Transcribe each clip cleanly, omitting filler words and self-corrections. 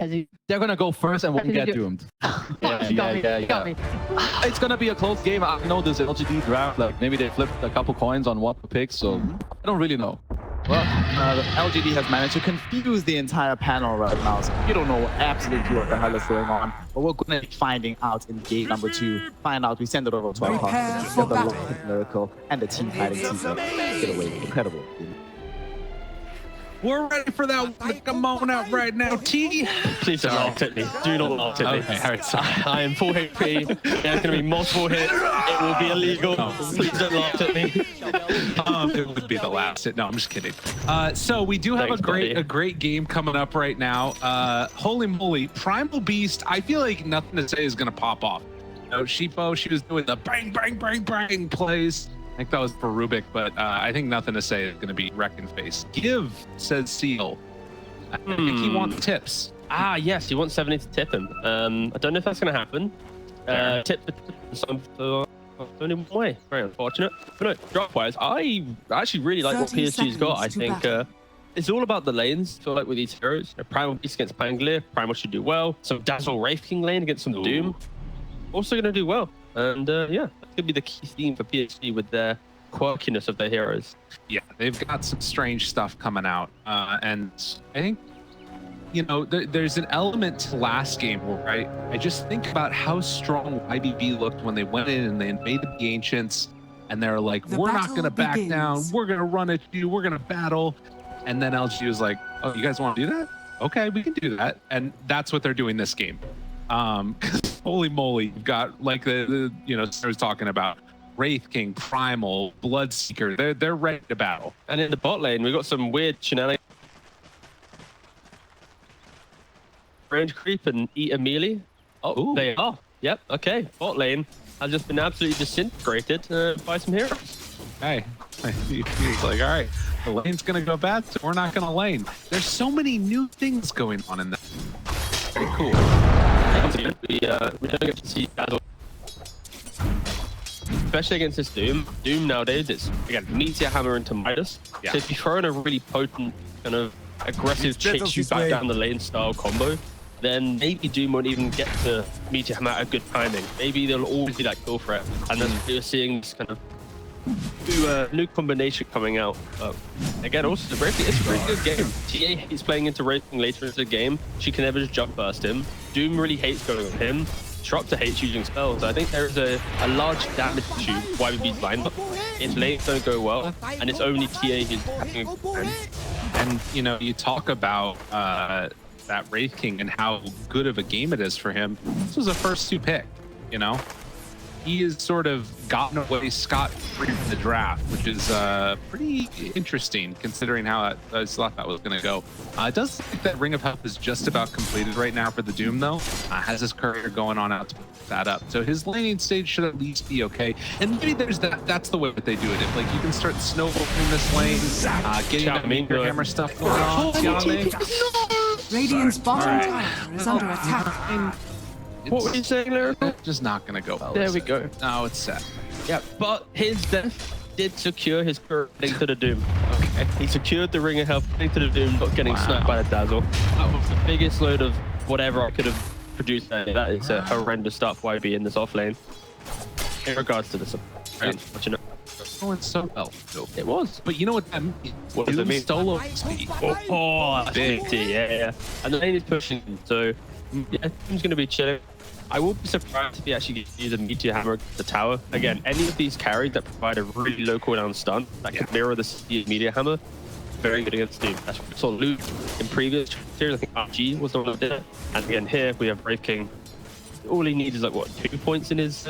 They're gonna go first and won't get doomed. Yeah. It's gonna be a close game. I know this LGD draft, like maybe they flipped a couple coins on what to pick, so I don't really know. Well, the LGD has managed to confuse the entire panel right now, so you don't know absolutely what the hell is going on. But we're going to be finding out in game number 2. Find out, we send it over to our partners, the Locked Miracle, and the team fighting season. Get away, incredible. We're ready for that one to come on out right now, T. Please don't laugh at me. Do not laugh at me. Okay, all right, sorry. I am full HP. There's going to be multiple hits. It will be illegal. Please don't laugh at me. It would be the last. No, I'm just kidding. So we do have a great game coming up right now. Holy moly, Primal Beast. I feel like nothing to say is going to pop off. You know, Sheepo, she was doing the bang, bang, bang, bang plays. I think that was for Rubik, but I think nothing to say is going to be wreck and face. Give, says Seal. I think he wants tips. Ah, yes, he wants 70 to tip him. I don't know if that's going to happen. Tip for only one way. Very unfortunate. But no, drop-wise, I actually really like what PSG's got. I think it's all about the lanes. I feel like with these heroes, Primal Beast against Pangolier, Primal should do well. Some Dazzle Wraith King lane against some Doom. Also going to do well. And yeah, that could be the key theme for PSG with their quirkiness of their heroes. Yeah, they've got some strange stuff coming out. And I think, you know, there's an element to last game where I just think about how strong YBB looked when they went in and they invaded the Ancients. And they're like, we're not going to back down. We're going to run at you. We're going to battle. And then LG was like, oh, you guys want to do that? Okay, we can do that. And that's what they're doing this game. Because holy moly, you've got like the you know, I was talking about Wraith King, Primal, Bloodseeker. They're ready to battle. And in the bot lane, we've got some weird shenanigans. Range creep and eat a melee. Oh, they are. Yep. Okay. Bot lane has just been absolutely disintegrated by some heroes. Hey, he's like, all right, the lane's gonna go bad, so we're not gonna lane. There's so many new things going on in that. Very cool. We don't get to see Dazzle. Especially against this Doom. Doom nowadays, it's, again, Meteor Hammer into Midas. Yeah. So if you throw in a really potent, kind of aggressive chase you back down the lane style combo, then maybe Doom won't even get to Meteor Hammer at a good timing. Maybe they'll always be that kill threat. And then you're seeing this kind of new combination coming out. Again, also, it's a pretty good game. TA hates playing into Wraithing later into the game. She can never just jump burst him. Doom really hates going on him. Disruptor hates using spells. I think there is a large damage to YBB's lineup. Its lanes don't go well, and it's only TA who's having a good. And, you know, you talk about that Wraith King and how good of a game it is for him. This was a first 2 pick, you know? He has sort of gotten away scot-free from the draft, which is pretty interesting considering how I thought that was going to go. It does look like that Ring of Health is just about completed right now for the Doom, though. Has his courier going on out to pick that up. So his laning stage should at least be okay. And maybe there's that's the way that they do it. If, like, you can start snowballing this lane, getting that Meteor Hammer stuff going on. Radiant's bottom tower is under attack. What were you saying, Lyrical? Just not going to go well. There we go. No, it's set. Yeah, but his death did secure his getting to the Doom. Okay. He secured the Ring of Health, getting to the Doom, not getting sniped by the Dazzle. That was the biggest load of whatever I could have produced there. That is a horrendous start for YB in this off lane. In regards to this, very unfortunate. Going so well. It was. But you know what that means? What does it mean? Solo XP. Oh, big T, yeah. And the lane is pushing him, so yeah, Doom's going to be chilling. I will be surprised if he actually gets use a Meteor Hammer at the tower. Again, any of these carries that provide a really low cooldown stun that can mirror the Meteor Hammer, very good against Doom. That's what we saw Luke in previous series. I think RG was the one that did it. And again, here we have Wraith King. All he needs is like, what, 2 points in his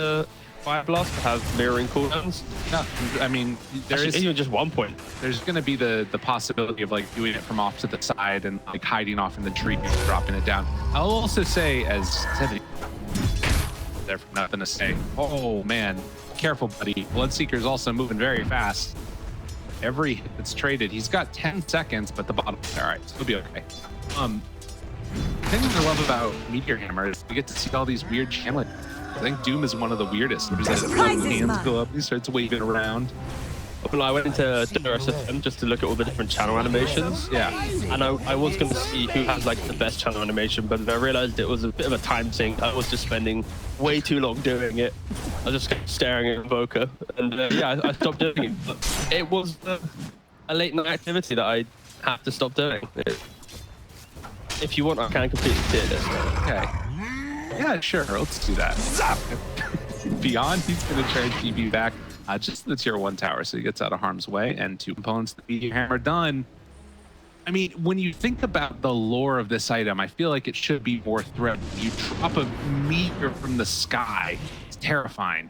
Fire Blast to have mirroring cooldowns? No, I mean, there is even just 1 point. There's going to be the possibility of like doing it from off to the side and like hiding off in the tree and dropping it down. I'll also say, as 70 there for nothing to say. Oh man, careful, buddy. Bloodseeker's also moving very fast. Every hit that's traded, he's got 10 seconds, but the bottom. All right, so he'll be okay. The thing I love about Meteor Hammer is we get to see all these weird challenges. I think Doom is one of the weirdest. There's like hands go up, he starts waving around. Well, I went into Dota system just to look at all the different channel animations. Yeah. And I was going to see who has like the best channel animation, but then I realized it was a bit of a time sink. I was just spending way too long doing it. I was just staring at Invoker, and yeah, I stopped doing it. But it was a late night activity that I have to stop doing. If you want, I can completely tier this. Okay. Yeah, sure. Let's do that. Beyond, he's going to try to keep you back just the tier 1 tower, so he gets out of harm's way, and 2 components, the meteor hammer done. I mean, when you think about the lore of this item, I feel like it should be more threatening. You drop a meteor from the sky. It's terrifying.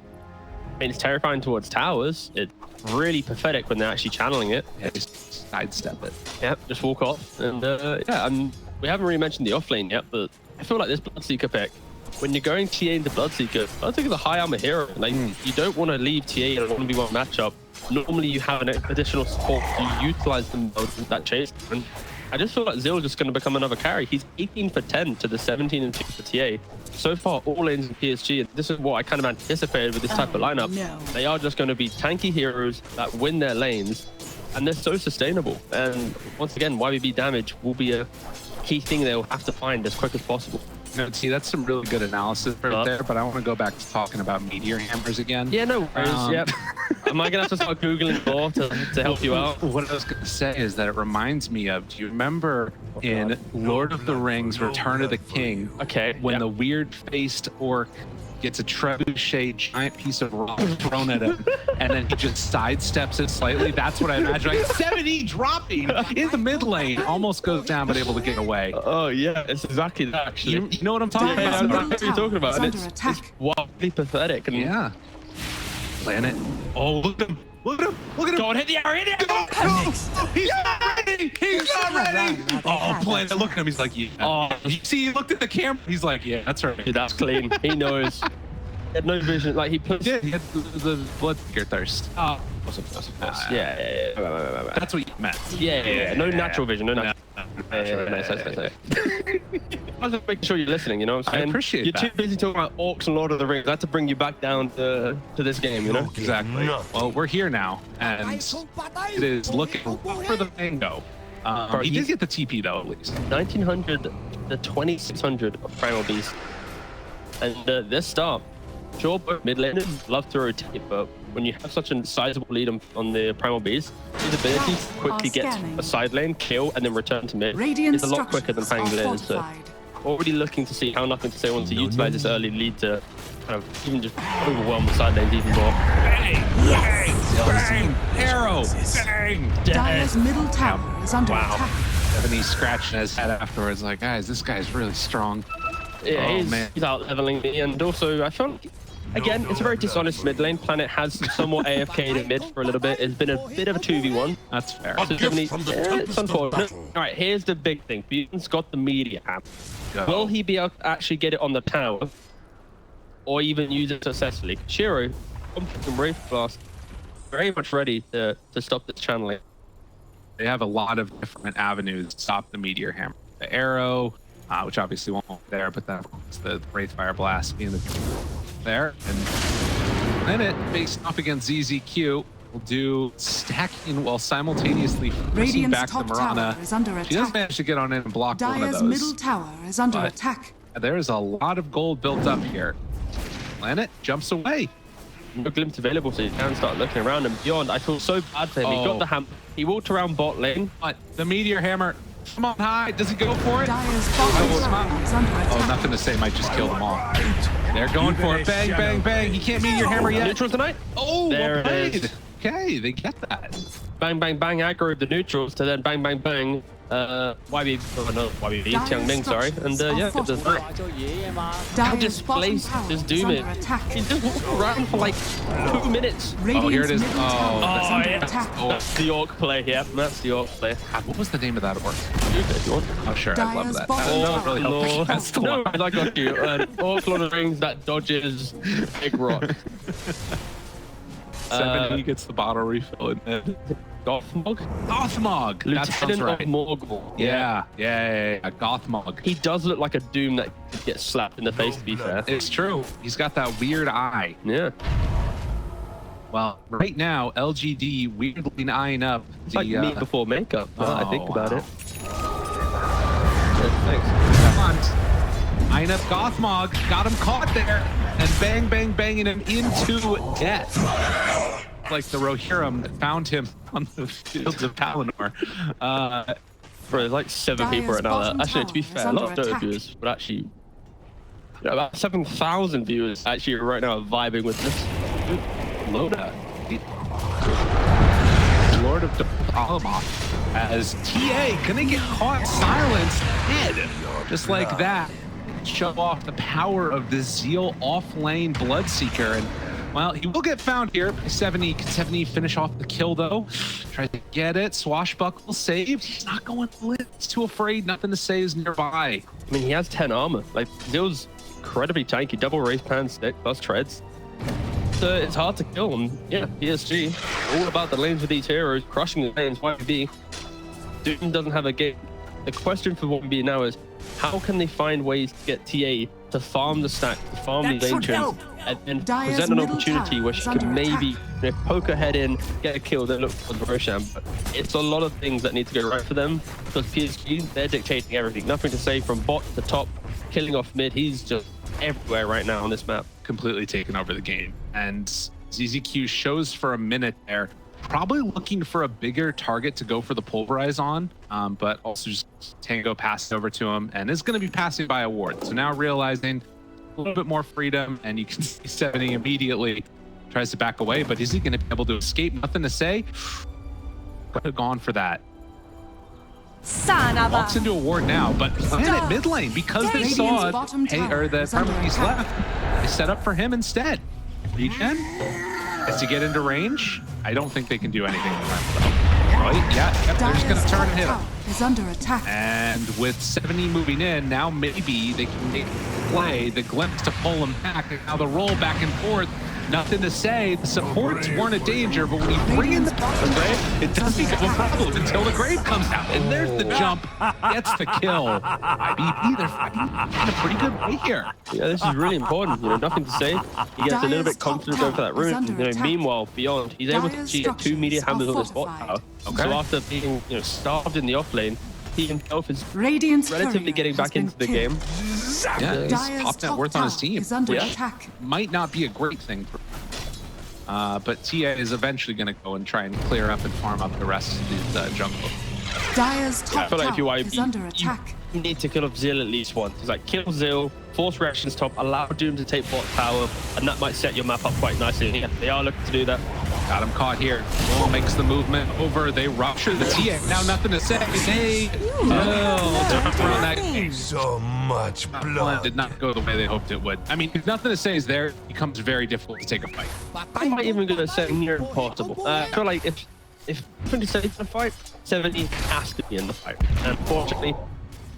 I mean, it's terrifying towards towers. It's really pathetic when they're actually channeling it. Yeah, just sidestep it. Yep, just walk off. And yeah, and we haven't really mentioned the offlane yet, but I feel like this Bloodseeker pick, when you're going TA into Bloodseeker's a high armor hero. Like, you don't want to leave TA in a 1v1 matchup. Normally, you have an additional support to utilize them that chase. And I just feel like Zill's just going to become another carry. He's 18 for 10 to the 17 and 2 for TA. So far, all lanes in PSG, and this is what I kind of anticipated with this type of lineup. No. They are just going to be tanky heroes that win their lanes, and they're so sustainable. And once again, YBB damage will be a key thing they'll have to find as quick as possible. No, see, that's some really good analysis right there, but I want to go back to talking about meteor hammers again. Yeah, no worries. Yep. Am I going to have to start Googling lore to help you out? What I was going to say is that it reminds me of, do you remember in Lord of the Rings, Return of the King, Okay. when the weird-faced orc gets a trebuchet giant piece of rock thrown at him, and then he just sidesteps it slightly? That's what I imagine. Like 70 dropping in the mid lane, almost goes down, but able to get away. Oh, yeah, it's exactly that, actually. You know what I'm talking Yeah, I about? know what you're talking about. And Under it's attack. wildly pathetic. And Yeah. Planet. Oh, look at him. Look at him. Look at him. Go on, hit the arrow, hit the arrow! Oh, he's not ready. He's not ready. Oh, Planet. Look at him. He's like, yeah. Oh. You see, he looked at the camera. He's like, yeah, that's right. Dude, that's clean. He knows. He had no vision. Like, he puts... Yeah, he had the Bloodseeker thirst. Oh, Yeah. that's what you meant. Yeah. No natural vision. No natural. Nice. I was just making sure you're listening, you know what I'm I saying? appreciate You're that. too busy talking about orcs and Lord of the Rings. I had to bring you back down to this game, you know? Exactly. Well, we're here now, and it is looking for the Mango. Bro, He he's- did get the TP, though, at least. 1900, the 2600 of Primal Beast. And this start, sure, both mid laners love to rotate, but when you have such a sizable lead on the Primal Beast, his ability to quickly get Scanning. a side lane, kill, and then return to mid Radiant is a lot quicker than structures Fang are laners. So fortified. already looking to see how Nothing to Say wants to utilize this early lead to kind of even just overwhelm the side lanes even more. Bang! Arrow! Bang! Dire's middle tower is under attack. And he's scratching his head afterwards, like, guys, this guy's really strong. Yeah, Oh, he's, man. he's out leveling me, and also I feel like, again, it's a very dishonest mid lane. Planet has somewhat AFK'd in mid for a little bit. It's been a bit of a 2v1. That's fair. So it's unfortunate. All right, here's the big thing. Button's got the media app. Go. Will he be able to actually get it on the tower, or even use it successfully? Shiro, from Wraith Blast, very much ready to stop this channeling. They have a lot of different avenues to stop the meteor hammer. The arrow, which obviously won't be there, but then of course the Wraithfire Blast being there. And then it facing off against ZZQ will do stacking while simultaneously forcing Radiant's back the top Mirana. tower is under She does attack. manage to get on in and block one of Dire's those. middle tower is under But attack. there is a lot of gold built up here. Planet jumps away. No glimpse available, so you can start looking around and beyond. I feel so bad for him. He Oh. got the hammer. He walked around bot lane. But the meteor hammer, come on high. Does he go for it? Dire's bottom tower is under Oh, attack. nothing to say. Might just kill them all. They're going for it. Bang, bang, bang. He can't meteor hammer yet. Neutrals tonight? Oh, There well it played. is. Okay, they get that. Bang, bang, bang, aggro the neutrals to then bang, bang, bang. YBB, oh no, YBB, Tiangming, sorry. And yeah, get this. How Dire's bottom displaced tower does is Doom under it? attack. He just walked around for like 2 minutes. Radiant's here it is. middle Oh, tower is under yeah. attack. That's the orc play, yeah. That's the orc play. God, what was the name of that orc? If you want. Oh, sure, I love Dire's that. bottom That really helped. Lord. That's the No, one. I got you. Orc Lord of the Rings that dodges Big Rock. 70 gets the bottle refill and then Gothmog? Gothmog. That sounds Lieutenant right. of Morgul. Yeah. Gothmog. He does look like a Doom that could get slapped in the face, to be fair. It's true. He's got that weird eye. Yeah. Well, right now, LGD weirdly eyeing up the... It's like me before makeup, now that I think about it. Come on. Eyeing up Gothmog, got him caught there, and bang, bang, banging him into death. Like the Rohirrim that found him on the fields of Palinor. Bro, there's like 7 people right now. Actually, to be fair, a lot of Dota viewers, but actually, you know, about 7,000 viewers actually right now are vibing with this. Loda. Lord of Alamoth. As TA gonna get caught silenced dead. Just like that. Show off the power of the Zeal off-lane Bloodseeker. And well, he will get found here. 70, can 70 finish off the kill though? Tries to get it. Swashbuckle saved. He's not going to live. He's too afraid. Nothing to say is nearby. I mean, he has 10 armor. Like, Zeal's incredibly tanky. Double race pan stick plus treads. So it's hard to kill him. Yeah, PSG. All about the lanes with these heroes. Crushing the lanes. YBB. Doom doesn't have a game. The question for YBB now is, how can they find ways to get TA to farm the stack, to farm the lane trends, and then present an opportunity where she can maybe poke her head in, get a kill, then look for the Roshan. But it's a lot of things that need to go right for them, because PSG, they're dictating everything. Nothing to say from bot to top, killing off mid. He's just everywhere right now on this map. Completely taken over the game. And ZZQ shows for a minute there, probably looking for a bigger target to go for the pulverize on, but also just Tango passed over to him and is going to be passing by a ward. So now realizing a little bit more freedom, and you can see 70 immediately tries to back away, but is he going to be able to escape? Nothing to say. Could have gone for that. Walks into a ward now, but playing at mid lane because they saw the permanent piece left. They set up for him instead. Regen is to get into range. I don't think they can do anything with that, though. Right? Yeah, they're just going to turn and hit him. Is under attack. And with 70 moving in, now maybe they can make the play, the glimpse to pull him back. And now the roll back and forth. Nothing to say. The supports weren't a danger, but when you bring in the grave, it does become a problem until the grave comes out. And there's the jump, gets the kill. YBB, they're fighting a pretty good way here. Yeah, this is really important. You know, nothing to say. He gets a little bit confident going for that rune. You know, meanwhile, beyond, he's able to get 2 media hammers on his bot tower. Okay. So after being, you know, starved in the offlane, he himself is relatively getting back into the game. Yeah, he's popped net worth on his team. Yeah. Might not be a great thing for but TA is eventually going to go and try and clear up and farm up the rest of his jungle. Dire's top I feel like if you tower is under attack. You need to kill off Zeal at least once. It's like kill Zeal, force reactions top, allow Doom to take bot tower, and that might set your map up quite nicely. Yeah, they are looking to do that. Got him caught here. Wall makes the movement over. They rupture the TA. Now nothing to say. They run that game. So much blood. Did not go the way they hoped it would. I mean, if nothing to say is there, it becomes very difficult to take a fight. I'm not even going to say near impossible. I feel like if 20 in the fight, 70 has to be in the fight. And unfortunately,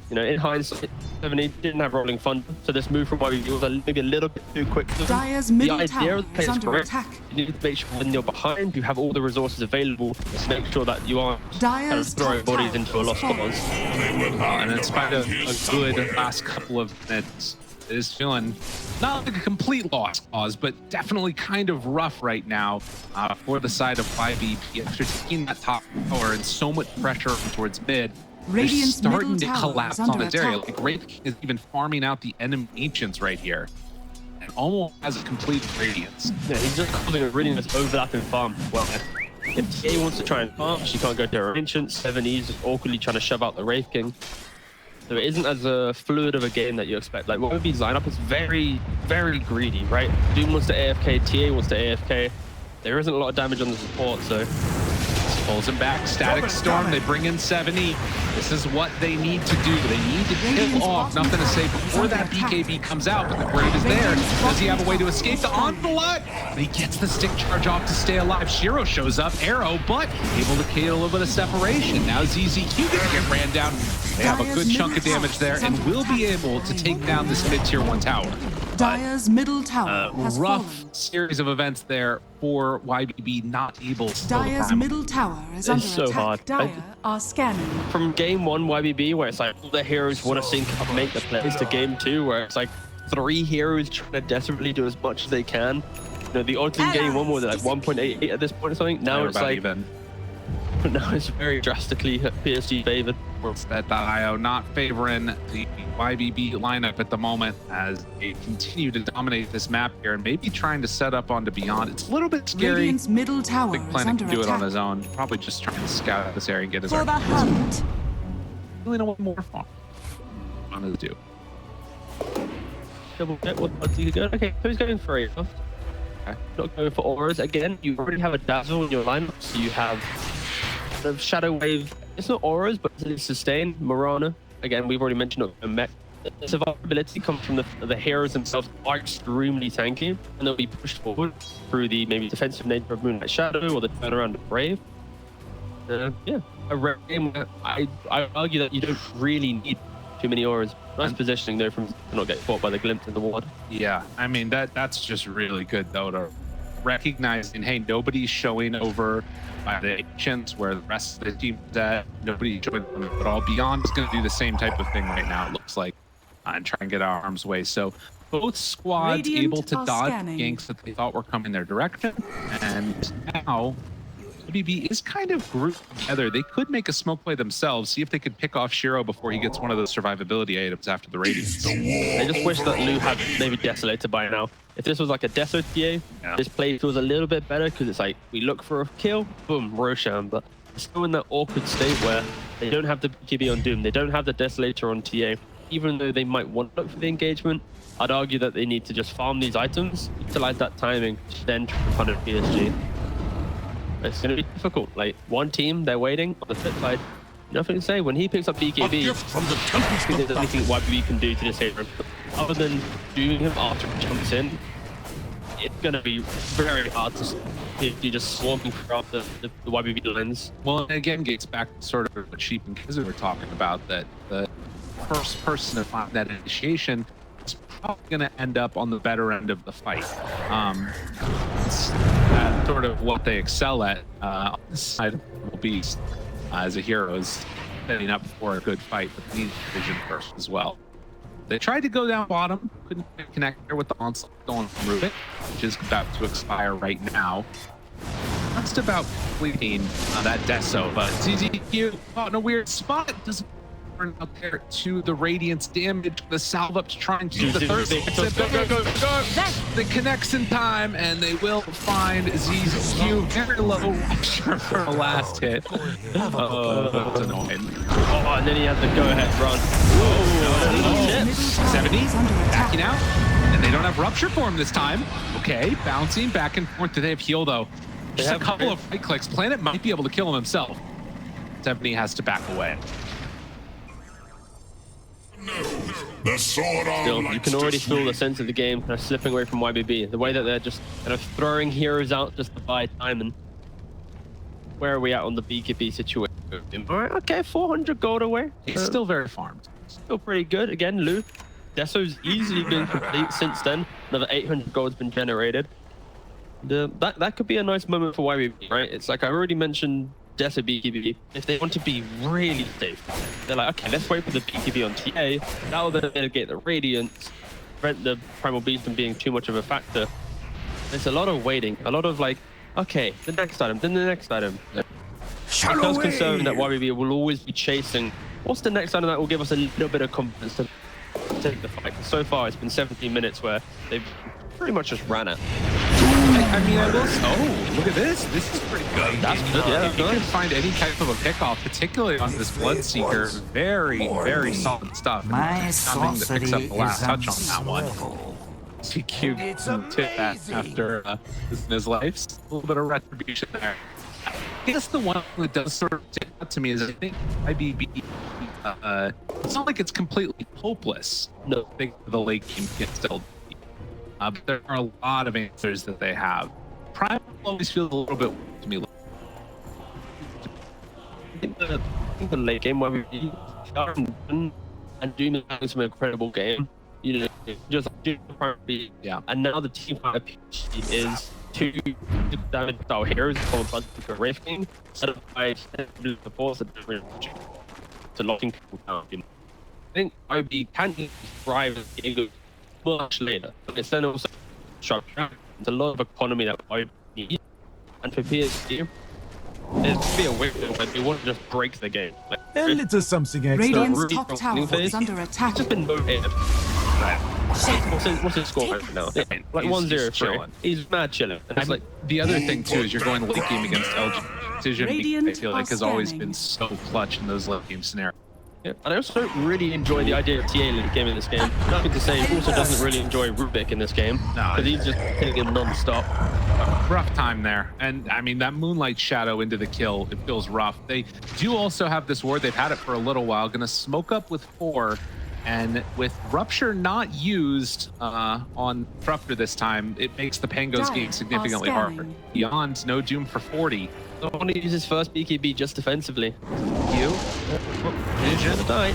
you know, in hindsight, 70 didn't have rolling thunder, so this move from YBB was maybe a little bit too quick. Dire's middle the idea tower of the play is is under correct. attack. You need to make sure when you're behind, you have all the resources available to make sure that you aren't kind of throwing bodies into a lost cause. And in spite of a good last couple of minutes, it is feeling not like a complete lost cause, but definitely kind of rough right now for the side of YBB after taking that top tower and so much pressure towards mid. Radiant's They're starting to middle tower collapse is on under this area. attack. Like Wraith King is even farming out the enemy ancients right here. And almost has a complete radiance. Yeah, he's just causing a radiance overlapping farm. Well, if TA wants to try and farm, she can't go to her ancient. 70's just awkwardly trying to shove out the Wraith King. So it isn't as fluid of a game that you expect. Like YBB's lineup is very, very greedy, right? Doom wants to AFK, TA wants to AFK. There isn't a lot of damage on the support, so Pulls him back. Static Storm. They bring in 70. This is what they need to do. They need to kill off. Nothing to say before that BKB comes out, but the Brave is there. Does he have a way to escape the onslaught? But he gets the stick charge off to stay alive. Shiro shows up. Arrow, but able to kill a little bit of separation. Now ZZQ gonna get ran down. They have a good chunk of damage there and will be able to take down this mid-tier 1 tower. Dire's middle tower has Rough fallen. series of events there for YBB, not able to kill the Dire's primal. middle tower is under so attack. hard. Dire are scanning. From game 1 YBB, where it's like all the heroes want to sync up and make the plays, to game 2, where it's like 3 heroes trying to desperately do as much as they can. You know, the odds in game one were like 1.88 at this point or something. Now it's like even. now it's very drastically PSG favored. Bet.io not favoring the YBB lineup at the moment as they continue to dominate this map here and maybe trying to set up onto Beyond. It's a little bit scary. Radiant's middle tower Big is Planet under can do it on attack. his own. Probably just trying to scout out this area and get his For the army. hunt. Really know what more farm on to do. Double check what odds you could go. Okay, so he's going for it. Okay. Not going for auras again. You already have a dazzle in your lineup, so you have the shadow wave. It's not auras, but it's sustain. Morana. Again, we've already mentioned it. Mech. The survivability comes from the heroes themselves are extremely tanky, and they'll be pushed forward through the maybe defensive nature of Moonlight Shadow or the turnaround of Brave. Yeah, a rare game. I argue that you don't really need too many auras. Nice positioning there from not getting caught by the glimpse in the ward. Yeah, I mean that's just really good though to recognizing, hey, nobody's showing over by the ancients where the rest of the team is at. Nobody's showing them at all. Beyond is going to do the same type of thing right now. It looks like, and try and get our arms away. So both squads Radiant able to are dodge scanning. ganks that they thought were coming their direction, and now YBB is kind of grouped together. They could make a smoke play themselves, see if they could pick off Shiro before he gets one of those survivability items after the Radiance. I just wish that Lu had maybe Desolator by now. If this was like a Deso TA, this play feels a little bit better because it's like we look for a kill, boom, Roshan. But it's still in that awkward state where they don't have the BKB on Doom, they don't have the Desolator on TA. Even though they might want to look for the engagement, I'd argue that they need to just farm these items, utilize that timing, then try and punish PSG. It's going to be difficult. Like, one team, they're waiting. On the flip side, nothing to say. When he picks up BKB, I think there's anything YBB can do to this hero. Other than doing him after he jumps in, it's going to be very hard to be just swarming throughout the YBB lens. Well, and again, gets back to sort of what Sheep and Kizzy were talking about, that the first person to find that initiation is probably going to end up on the better end of the fight. It's sort of what they excel at on the side of the beast as a hero is setting up for a good fight, but they need vision first as well. They tried to go down bottom, couldn't connect there with the onslaught going through it, which is about to expire right now. Just about completing that Deso, but ZZQ caught in a weird spot. Doesn't turn out there to the Radiance damage. The salve up's trying to do the third. Go. That connects in time, and they will find ZZQ very low for the last hit. Oh, that's annoying. Oh, and then he had the go-ahead run. Middle tower 70 is under attack. backing out, and they don't have rupture for him this time. Okay, bouncing back and forth. Do they have heal though? Just a couple of right clicks. Planet might be able to kill him himself. 70 has to back away. The sword Still, you can already feel the sense of the game kind of slipping away from YBB. The way that they're just kind of throwing heroes out just to buy time. And where are we at on the BKB situation? All right, okay, 400 gold away. He's still very farmed. Still pretty good. Again, Lu, Deso's easily been complete since then. Another 800 gold's been generated. That could be a nice moment for YBB, right? It's like I already mentioned Deso BKB. If they want to be really safe, they're like, okay, let's wait for the BKB on TA. That will then mitigate the Radiance, prevent the Primal Beast from being too much of a factor. There's a lot of waiting, a lot of like, okay, the next item, then the next item. It does concern that YBB will always be chasing. What's the next item that will give us a little bit of confidence to take the fight? So far, it's been 17 minutes where they've pretty much just ran it. I mean, I will. Oh, look at this. This is pretty good. That's good. Yeah, If you can find any type of a pickoff, particularly on this Bloodseeker, very solid stuff. My Something that picks up sorcery the last is touch on that one. unstoppable. CQ tip that after his life. A little bit of retribution there. I guess the one that does sort of stick out to me is I think IBB, it's not like it's completely hopeless. No. I think the late game can still be. But there are a lot of answers that they have. Prime always feels a little bit weak to me. I think the late game where we and Doom is having some incredible game. You know, just do probably, Yeah. And now the team fight is two damage style heroes called Bloodseeker Wraith King, instead of by the force that to locking people down. I think OB can thrive as game goes much later, but it's then also structure. There's a lot of economy that I need. And for PSG, there's be a window where they want to just break the game. Like, A little something extra. Radiant's really top strong tower phase. is under attack. It's just been motivated. What's his score right now? Like He's 1-0 chilling. He's mad chilling. And I it's mean, like, the other thing too is you're going late game against LG. Decision I Radiant feel like are has always scanning. been so clutch in those late game scenarios. yeah. And I also don't really enjoy the idea of TA late game in this game. Nothing to say, he also doesn't really enjoy Rubik in this game. No, Because he's just hitting him non-stop. Rough time there, and I mean that Moonlight Shadow into the kill, it feels rough. They do also have this ward, they've had it for a little while, gonna smoke up with 4, and with Rupture not used on Rupture this time, it makes the Pango's Dire game significantly are harder. scanning. Beyond, no Doom for 40. I want to use his first BKB just defensively. You, Vision, Die.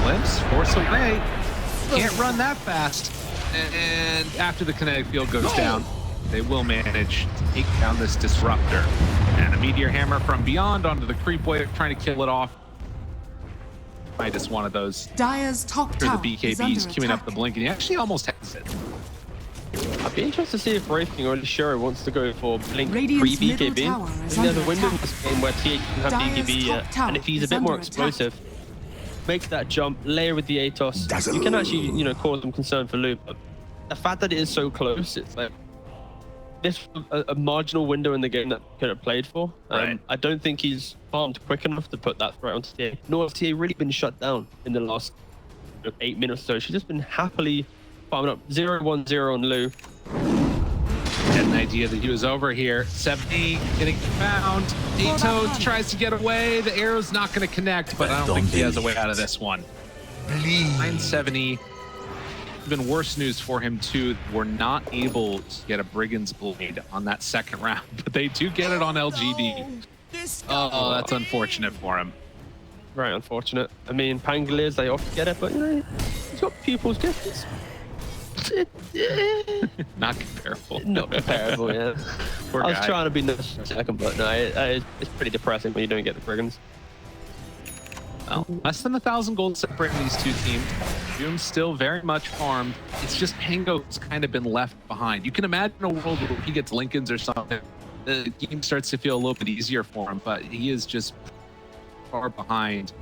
Glimpse, force away. Can't run that fast. And after the kinetic field goes down, they will manage to take down this Disruptor. And a Meteor Hammer from Beyond onto the creep wave, trying to kill it off. Minus one of those Dire's top for tower the is under BKBs, queuing up attack. the blink, and he actually almost has it. I'd be interested to see if Wraithking or Shiro wants to go for Blink Radiant's middle pre-BKB. tower I is think there's a under window in attack. this game where TA can have Dire's BKB top yet, tower and if he's a is bit more under attack. explosive, make that jump, layer with the Atos, you can actually, you know, cause some concern for Loop. But the fact that it is so close, it's like this a marginal window in the game that could have played for. Right. I don't think he's farmed quick enough to put that threat onto TA. Nor has TA really been shut down in the last 8 minutes or so. She's just been happily farming up 0-1-0 on Lou. Had an idea that he was over here. 70 getting found. Atos tries to get away. The arrow's not going to connect, but I don't think he has a way out of this one. 970. Even worse news for him too. We're not able to get a Brigand's Blade on that second round, but they do get it on LGD. Oh, that's unfortunate for him. Very unfortunate. I mean, Pangoliers, they often get it, but you know, he's got pupils gifts. Not comparable. Not comparable, yeah. Poor I was guy. trying to be nice for a second, but no, it's pretty depressing when you don't get the Brigands. Well, less than 1,000 gold separating these two teams. Doom's still very much farmed. It's just Pango's kind of been left behind. You can imagine a world where he gets Lincolns or something, the game starts to feel a little bit easier for him, but he is just far behind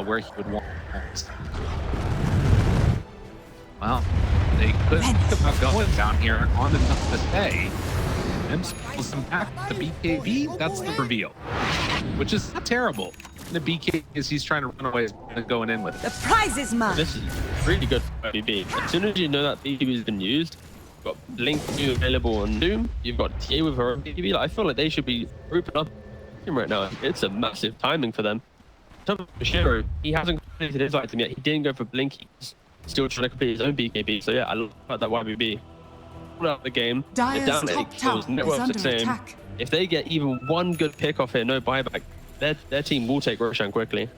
where he would want. Well, they could think about going down here on the top of the day. Mims pulls him back. The BKB, that's the reveal, which is not terrible. The BK is he's trying to run away and going in with it. The prize is mine. This is really good for YBB. As soon as you know that BKB has been used, you've got Blink 2 available on Doom, you've got TA with her own BKB. Like, I feel like they should be grouping up right now. It's a massive timing for them. In terms of Shiro, he hasn't completed his item yet. He didn't go for Blink. He's still trying to complete his own BKB. So yeah, I love that YBB. Pulled out the game. They're Dire's down 8 top tower kills. is Network's under the same. attack. If they get even one good pick off here, no buyback, their team will take Roshan quickly.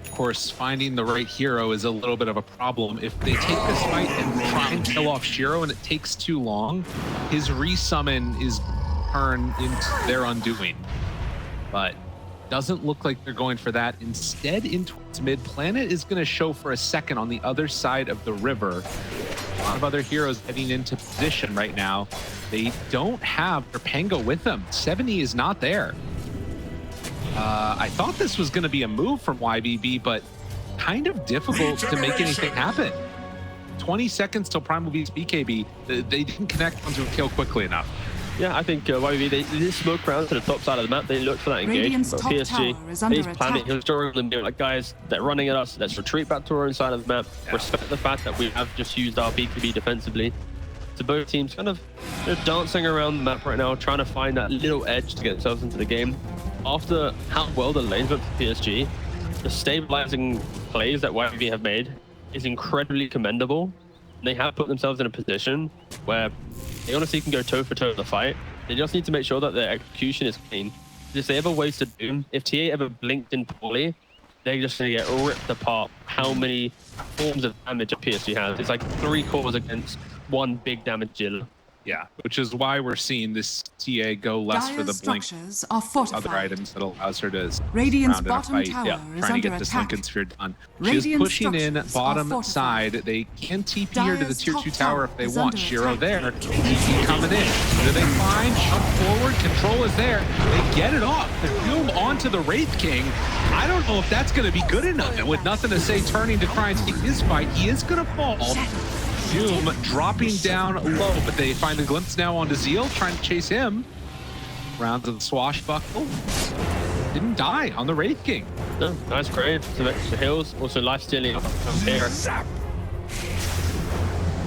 Of course, finding the right hero is a little bit of a problem. If they take this fight and try and kill off Shiro and it takes too long, his resummon is turned into their undoing. But doesn't look like they're going for that. Instead, in towards mid, Planet is going to show for a second on the other side of the river. A lot of other heroes heading into position right now. They don't have their Pango with them. 70 is not there. I thought this was going to be a move from YBB, but kind of difficult to make anything happen. 20 seconds till Primal Beast BKB. They didn't connect onto a kill quickly enough. Yeah, I think YBB, they did smoke around to the top side of the map. They looked for that engagement. Radiant's But top tower is PSG, under he's planning, attack. he was drawing them, being like, guys, they're running at us. Let's retreat back to our own side of the map. Respect the fact that we have just used our BKB defensively. So both teams kind of dancing around the map right now, trying to find that little edge to get themselves into the game. After how well the lanes went for PSG, the stabilizing plays that YBB have made is incredibly commendable. They have put themselves in a position where they honestly can go toe for toe in the fight. They just need to make sure that their execution is clean. If they ever wasted Doom, if TA ever blinked in poorly, they're just going to get ripped apart. How many forms of damage a PSG has? It's like 3 cores against 1 big damage dealer. Yeah, which is why we're seeing this TA go less for Dire's the blink, structures are other fortified. items that allows her to Radiant's round in a bottom fight, tower is trying to under get this attack. Lincoln Sphere done. Radiant She's pushing in structures are bottom fortified. side. They can TP her to the Dire's tier 2 top tower tower if they is want. under Shiro attack. there, TP coming in. Do they find? Jump forward, control is there. They get it off. The Doom onto the Wraith King. I don't know if that's going to be good enough. And with nothing to say, turning to try and take his fight, he is going to fall. Doom dropping down low, but they find the glimpse now onto Zeal, trying to chase him. Rounds of the swashbuckle. Didn't die on the Wraith King. No, nice grave, some extra heals, also life stealing up here.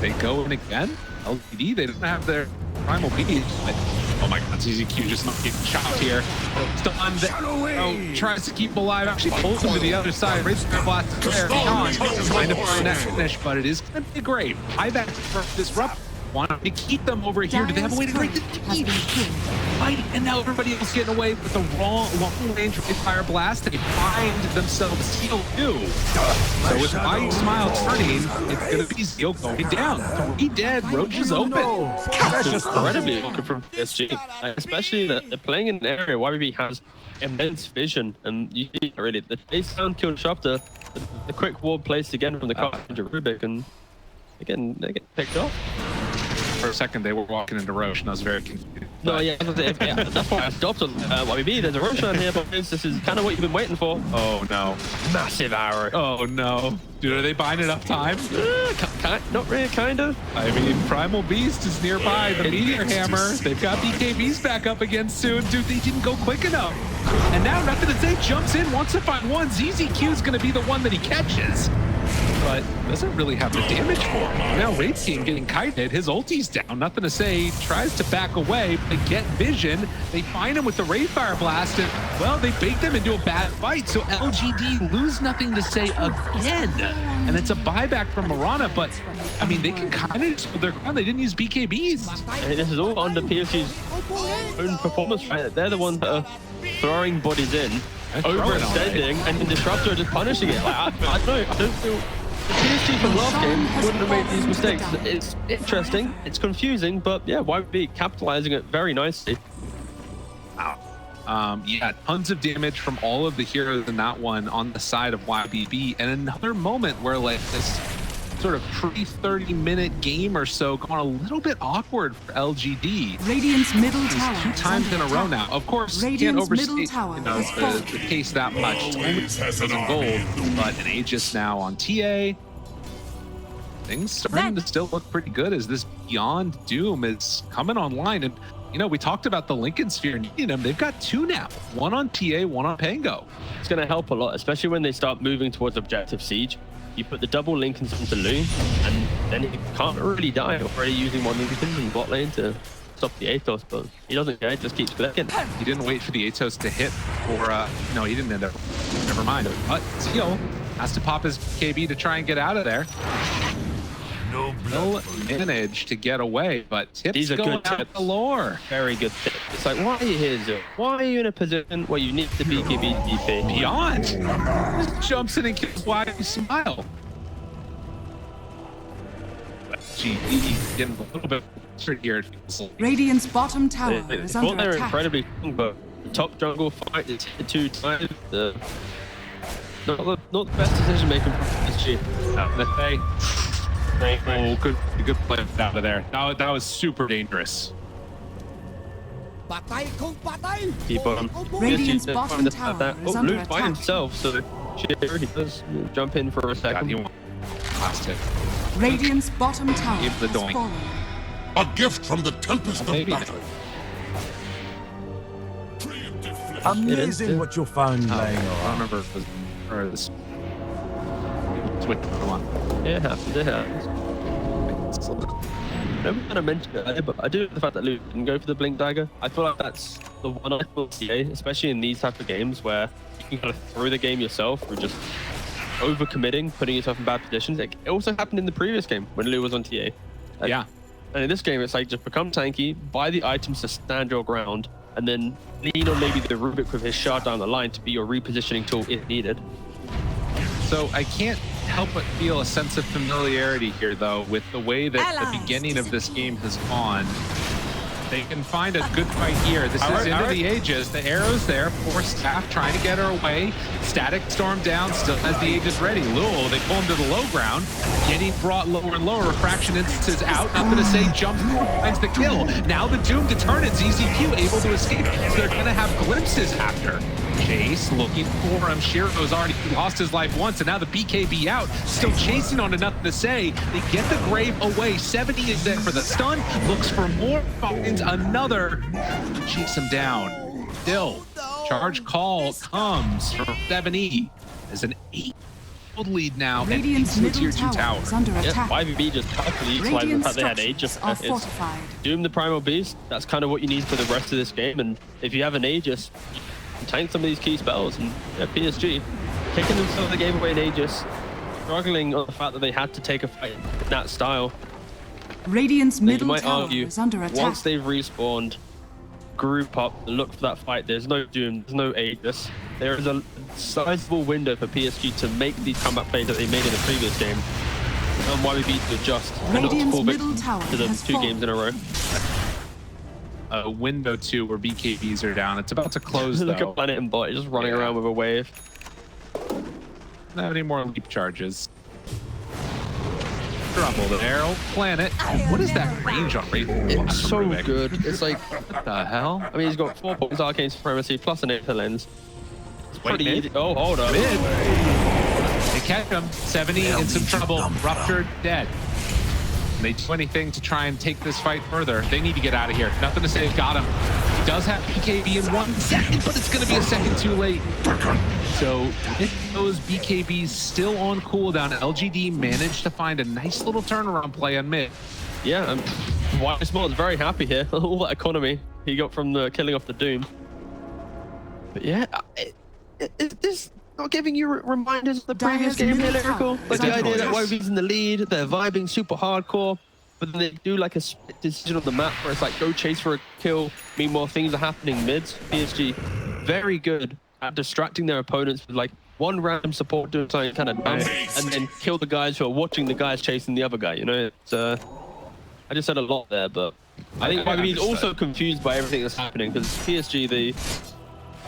They go in again. LGD, they don't have their primal beast, but oh my god, ZZQ just not getting chopped here. Stunned. Oh, tries to keep him alive. Actually pulls him to the other side. Raises the blast to there. Trying to find that finish, but it is going to be great. Buyback for disrupt. Wanted to keep them over here. Do they have a way to break the team? Fight, and now everybody else getting away with the wrong long-range fire blast. They find themselves Zeal too. So with Mighty Smile turning, it's going to be Zeal going down. 3 dead. Roach is open. That's just incredibly good from PSG, especially that they're playing in an area where YBB has immense vision, and you see really the chase down kill Disruptor, the quick ward placed again from the Carpenter Rubik, and again they get picked off. For a second, they were walking into Roche, and I was very confused. No, yeah, that's why I stopped on YBB. There's a Roche on here, but this is kind of what you've been waiting for. Oh no. Massive arrow. Oh no. Dude, are they buying enough time? Not really, kind of. I mean, Primal Beast is nearby. The Meteor Hammer. They've got BKBs back up again soon. Dude, they didn't go quick enough. And now, nothing to say, jumps in, wants to find one. ZZQ is going to be the one that he catches. But doesn't really have the damage for him. Now Wraith King getting kited, his ulti's down, nothing to say, tries to back away, but get vision. They find him with the Wraith Fire Blast, and well, they bait them into a bad fight, so LGD lose nothing to say again. And it's a buyback from Marana, but I mean, they can kind of just put their ground. They didn't use BKBs. And this is all under PSG's own performance, right? They're the ones that are throwing bodies in, overextending, and then Disruptor are just punishing it. Like, I don't know, I don't feel... The PSG from last game wouldn't have made these mistakes. It's interesting, it's confusing, but yeah, YBB capitalizing it very nicely. Wow. Yeah, tons of damage from all of the heroes in that one on the side of YBB, and another moment where like this sort of pre-30-minute game or so gone a little bit awkward for LGD. Radiant's middle tower 2 times in a row now. Of course, you can't overstate the case that much. It's only in gold, but an Aegis now on TA. Things starting to still look pretty good as this Beyond Doom is coming online. And, you know, we talked about the Lincoln Sphere needing them. They've got 2 now. 1 on TA, 1 on Pango. It's going to help a lot, especially when they start moving towards Objective Siege. You put the double Lincolns into Loon, and then he can't really die. Already using 1 Lincoln in bot lane to stop the Atos, but he doesn't care, he just keeps clicking. He didn't wait for the Atos to hit, or no, he didn't end up. Never mind. But Zeal has to pop his KB to try and get out of there. He'll manage to get away, but Tip's going out the lore. Very good tip. It's like, why are you here, Zeal? Why are you in a position where you need to BKB DP? Beyond just jumps in and kills YBB Smile. GD getting a little bit here. It feels like. Radiant's bottom tower is under They're attack. incredibly strong, but the top jungle fight is hit 2 times. Not the best decision making from PSG. Oh, good play out of there. That was super dangerous. Keep on. Radiant's bottom tower is under Luke by attack. himself, so sure, he does jump in for a second. Last hit. Radiant's bottom tower Give the has doink. fallen. A gift from the tempest of Maybe. battle. Amazing what you'll find laying I don't around. remember if it was or this. Switch one. Yeah, it happens. It happens. I never kind of mentioned it earlier, but I do like the fact that Luke didn't go for the Blink Dagger. I feel like that's the one I feel TA, especially in these type of games where you can kind of throw the game yourself through just overcommitting, putting yourself in bad positions. It also happened in the previous game when Lou was on TA. Yeah. And in this game, it's like just become tanky, buy the items to stand your ground, and then lean on maybe the Rubik with his shard down the line to be your repositioning tool if needed. So I can't help but feel a sense of familiarity here, though, with the way that the beginning of this game has gone. They can find a good fight here. This is into the Aegis. The arrow's there. Poor Staff trying to get her away. Static Storm down. Still has the Aegis ready. Lul, they pull him to the low ground. Getting brought lower and lower. Refraction instances out. Nothing to say. Jumps, finds the kill. Now the Doom Determinants. EZQ able to escape. So they're going to have glimpses after. Chase looking for him. Shiro's already lost his life once, and now the BKB out. Still chasing on to nothing to say. They get the grave away. 70 is there for the stun. Looks for more. Finds another. Chase him down. Still, charge call comes from 70. As an 8-gold lead now. Radiant's middle tier 2 2 tower is under attack. YBB just perfectly utilized the fact they had Aegis. Are fortified. Doom the Primal Beast, that's kind of what you need for the rest of this game. And if you have an Aegis, you can tank some of these key spells. And PSG, taking themselves the game away in Aegis, struggling on the fact that they had to take a fight in that style. Radiant's You middle might tower argue, is under attack. once they've respawned, group up, look for that fight. There's no Doom, there's no Aegis. There is a sizable window for PSG to make these comeback plays that they made in the previous game. And YBB to adjust and not to Radiant's fall middle victim tower to the has 2 fallen. games in a row. Window 2 where BKBs are down. It's about to close, Look though. at Planet and Bot just running around with a wave. Not have any more leap charges. Trouble the arrow. Planet. What is that range on Wraith? It's so good. It's like, What the hell? I mean, he's got 4 points Arcane Supremacy plus an Aether Lens. It's Wait, pretty mid? easy. Oh, hold up. Mid. They catch him. 70 in some trouble. Ruptured, dead. And they do anything to try and take this fight further. They need to get out of here. Nothing to say. Got him. He does have BKB in 1 second, but it's going to be a second too late. So with those BKBs still on cooldown, LGD managed to find a nice little turnaround play on mid. Yeah, and Small's very happy here. All that economy he got from the killing off the Doom. But yeah, is this not giving you reminders of the previous Dyer's game here, middle Lyrical? tower Like the is idea under that attack. YB's in the lead, they're vibing super hardcore, but then they do like a split decision on the map where it's like go chase for a kill. Meanwhile, things are happening mids. PSG very good at distracting their opponents with like one random support doing something kind of dumb, and then kill the guys who are watching the guys chasing the other guy. You know, it's I just said a lot there, but I think YBB is also confused by everything that's happening because PSG, they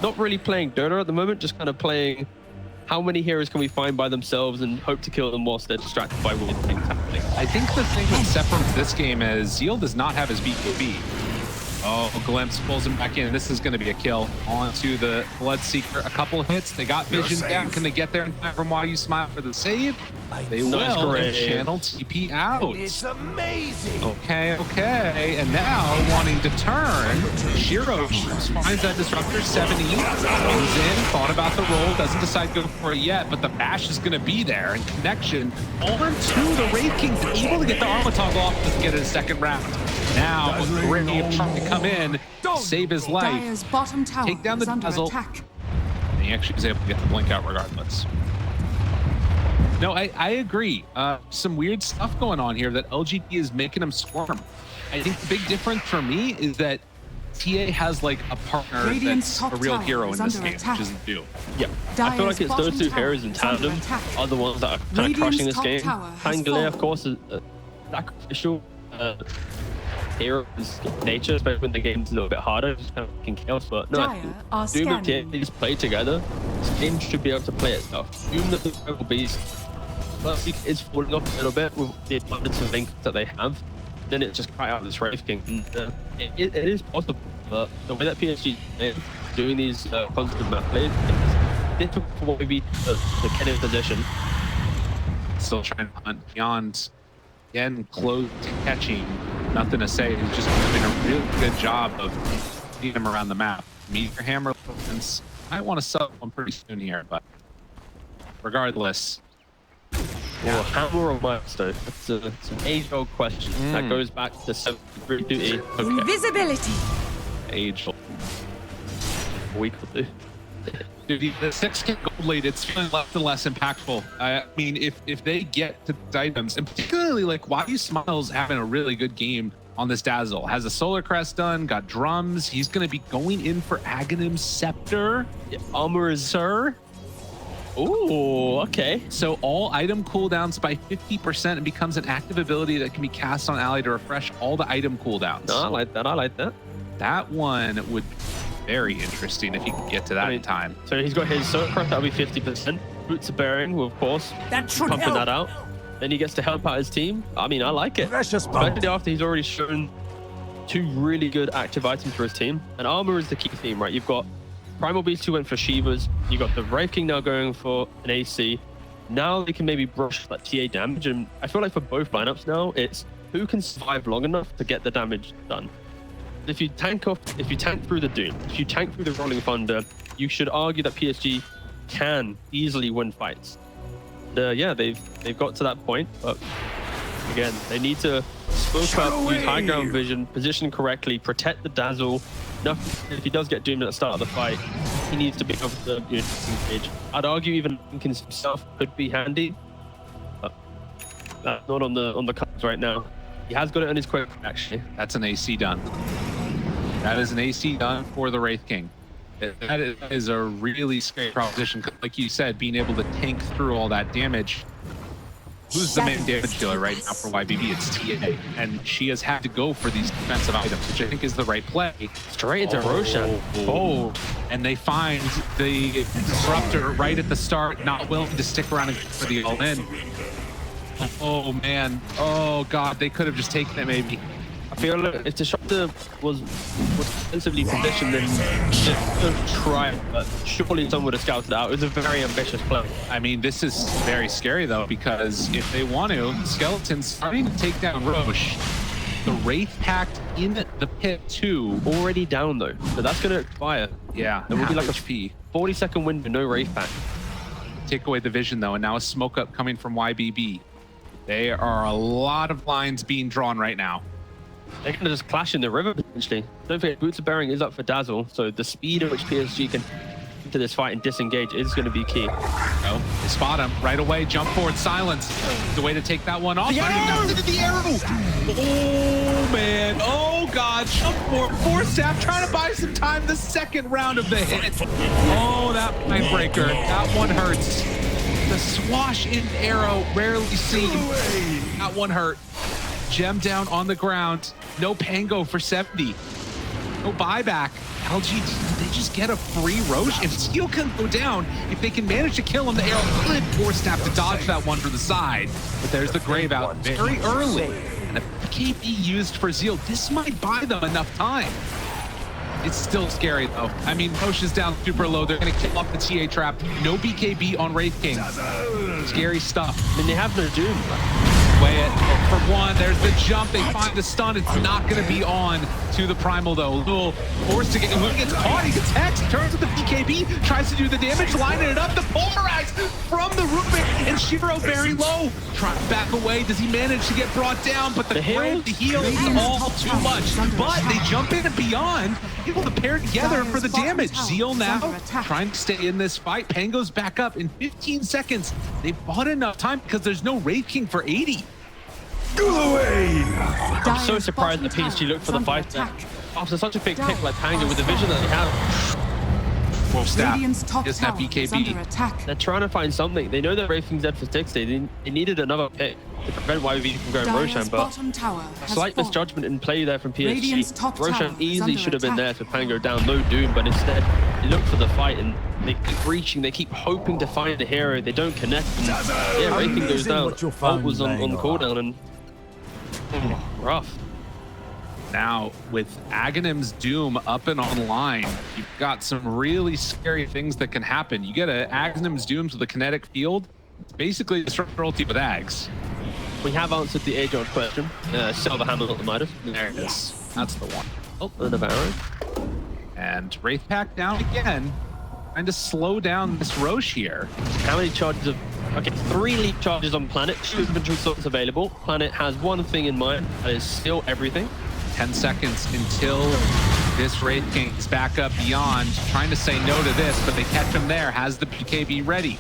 not really playing Dota at the moment, just kind of playing how many heroes can we find by themselves and hope to kill them whilst they're distracted by weird things happening. I think the thing that separates this game is Zeal does not have his BKB. Oh, Glimpse pulls him back in. This is going to be a kill onto the Bloodseeker. A couple of hits. They got vision down. Can they get there in time from Why You Smile for the save? They Nice will. grave. Channel TP out. It's amazing. Okay. And now wanting to turn, Shiro finds that disruptor. 70 comes in, thought about the roll, doesn't decide to go for it yet, but the bash is going to be there. And connection on to the Wraith King, able to get the armor toggle off, doesn't get it a second round. Now, Grimmy trying to come in, save his life, Dyer's bottom tower take down the is under dazzle. attack. and he actually was able to get the blink out regardless. No, I agree. Some weird stuff going on here that LGD is making him squirm. I think the big difference for me is that TA has like a partner Radiant's that's a top real tower hero is in this under game, attack. which is Dew. Yeah, I feel like it's those two heroes in tandem are the ones that are kind of Radiant's crushing this top game. tower has Tangela, fallen. of course, is a sacrificial hero of his nature, especially when the game's a little bit harder, just kind of fucking chaos. But no, I Dire think are Doom and scanning. TNT just play together. This game should be able to play itself. Doom the Primal Beast, but is falling off a little bit with the abundance of links that they have. Then it just cry out this Wraith King. And, it is possible, but the way that PSG is doing these constant map plays, it's difficult for YBB to get in position. Still trying to hunt beyond, again, close to catching. Nothing to say. He's just doing a really good job of getting him around the map. Meteor Hammer, since I want to sub one pretty soon here, but regardless. Or hammer or milestone? It's an age-old question that goes back to 7th degree duty. Okay, Invisibility. Age. a week or two. Dude, the 6K gold lead, it's feeling less and less impactful. I mean, if they get to the items, and particularly like Why You Smile's having a really good game on this Dazzle. Has a Solar Crest done, got drums. He's going to be going in for Aghanim's Scepter. Yeah, armor is Sir. Ooh, okay. So all item cooldowns by 50% and becomes an active ability that can be cast on ally to refresh all the item cooldowns. No, I like that. I like that. That one would be very interesting if he could get to that in time. So he's got his Soak Crush, that'll be 50%. Boots of Bearing, well, of course, That should pumping help. that out. Then he gets to help out his team. I mean, I like it. Precious bump. Especially after he's already shown 2 really good active items for his team. And armor is the key theme, right? You've got Primal Beast who went for Shivas. You got the Wraith King now going for an AC. Now they can maybe brush that TA damage. And I feel like for both lineups now, it's who can survive long enough to get the damage done. If you tank through the Doom, if you tank through the Rolling Thunder, you should argue that PSG can easily win fights. Yeah, they've got to that point, but again, they need to smoke up, use high ground vision, position correctly, protect the Dazzle. If he does get doomed at the start of the fight, he needs to be able to disengage. I'd argue even Jenkins himself could be handy, but that's not on the cards right now. He has got it on his quick, actually. That's an AC done. That is an AC done for the Wraith King. That is a really scary proposition. Like you said, being able to tank through all that damage. Who's the main damage dealer right now for YBB? It's TA. And she has had to go for these defensive items, which I think is the right play. Straight into Roshan. Oh, and they find the Disruptor right at the start, not willing to stick around for the all-in. Oh, man. Oh, God. They could have just taken it, maybe. I feel like if Disruptor was defensively positioned, then they could have tried, but surely someone would have scouted it out. It was a very ambitious play. I mean, this is very scary, though, because if they want to, Skeleton's starting to take down Roche. The Wraith packed in the pit, too. Already down, though, so that's going to expire. Yeah, There will be like a HP. 40-second window, no Wraith pack. Take away the vision, though, and now a smoke up coming from YBB. There are a lot of lines being drawn right now. They're going to just clash in the river, potentially. Don't forget, Boots of Bearing is up for Dazzle, so the speed at which PSG can into this fight and disengage is going to be key. Oh, they spot him right away. Jump forward, silence. The way to take that one off. The arrow! Oh, man. Oh, God. Jump forward. Force staff trying to buy some time the second round of the hit. Oh, that mindbreaker. That one hurts. The swash in arrow, rarely seen. That one hurt. Gem down on the ground. No Pango for 70. No buyback. LGD, they just get a free Roche. If Steel can go down, if they can manage to kill him, the arrow could force Snap to dodge that one to the side. But there's the Grave out very early. And if KB used for Zeal, this might buy them enough time. It's still scary, though. I mean, Roche is down super low. They're going to kill off the TA trap. No BKB on Wraith King. Scary stuff. I mean, they have no Doom. Way it for one. There's the jump. They find the stun. It's not going to be on to the Primal, though. Lul forced to get. When he gets caught, he gets hexed. Turns to the BKB. Tries to do the damage. Lining it up. The polarize from the Rubik. And Shiro very low. Trying to back away. Does he manage to get brought down? But the heal is all too much. But they jump in and beyond. Able to pair together for the damage. Zeal now trying to stay in this fight. Pango's back up in 15 seconds. They bought enough time because there's no Wraith King for 80. I'm so surprised that PSG looked for the fight there. After such a big pick like Pango with the vision that they have. Wolf staff. Radiant's top Just that tower is under BKB. attack. They're trying to find something. They know that Wraith King's dead for 60. They needed another pick to prevent YBB from going Dire's Roshan, but bottom tower has slight fallen. misjudgment in play there from Radiant's top PSG. Roshan tower is easily under should have been there attack. to Pango down, no Doom, but instead they look for the fight and they keep reaching, they keep hoping to find the hero, they don't connect. And, yeah, Wraith King goes down. Ult was on the cooldown and rough. Now, with Aghanim's Doom up and online, you've got some really scary things that can happen. You get a Aghanim's Dooms with a kinetic field. It's basically a Disruptor ulti with Ags. We have answered the age-old question. Sell the hammer, not the Midas. There it is. That's the one. Oh, and a Baron. And Wraith Pack down again. Trying to slow down this Roche here. How many charges of... Okay, 3 leap charges on Planet, 2 inventory slots available. Planet has one thing in mind, that is still everything. 10 seconds until this Wraith King is back up beyond. Trying to say no to this, but they catch him there. Has the BKB ready.